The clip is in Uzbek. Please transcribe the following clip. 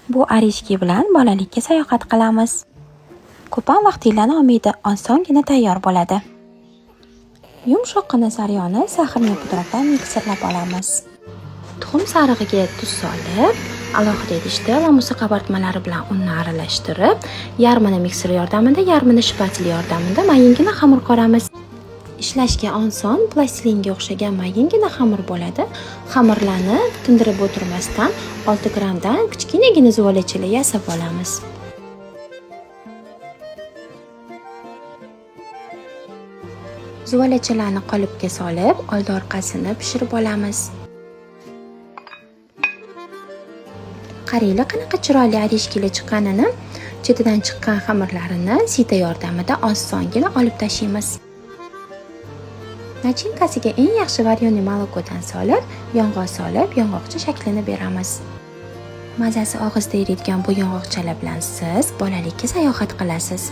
Bu arishki bilan bolalikka sayohat qilamiz. Ko'pam vaqtinglarni olmaydi, osongina tayyor bo'ladi. Yumshoqqina saryoni saxirning pudratdan miksirlab olamiz. Tuxum sarig'iga tuz solib, alohida idishda va musa qabartmalari bilan unni aralashtirib, yarmini mikser yordamida, yarmini shpatula yordamida mayingina xamir qoramiz. Ishlashga oson, plastilinga o'xshagan mayingina xamir bo'ladi. Xamirlarni tindirib o'tirmasdan 6 grammdan kichkinagina zuvolachalar yasab olamiz. Zuvolachalarni qolipga solib, oldi-orqasini pishirib olamiz. Qaranglar qanaqa chiroyli arishkilar chiqqanini. Chetidan chiqqan xamirlarini sita yordamida osongina olib tashlaymiz. Nachinkasiga eng yaxshi varyonni molokodan solib, yong'oqcha shaklini beramiz. Mazasi og'izda eriydigan bu yong'oqchalar bilan siz bolalikka sayohat qilasiz.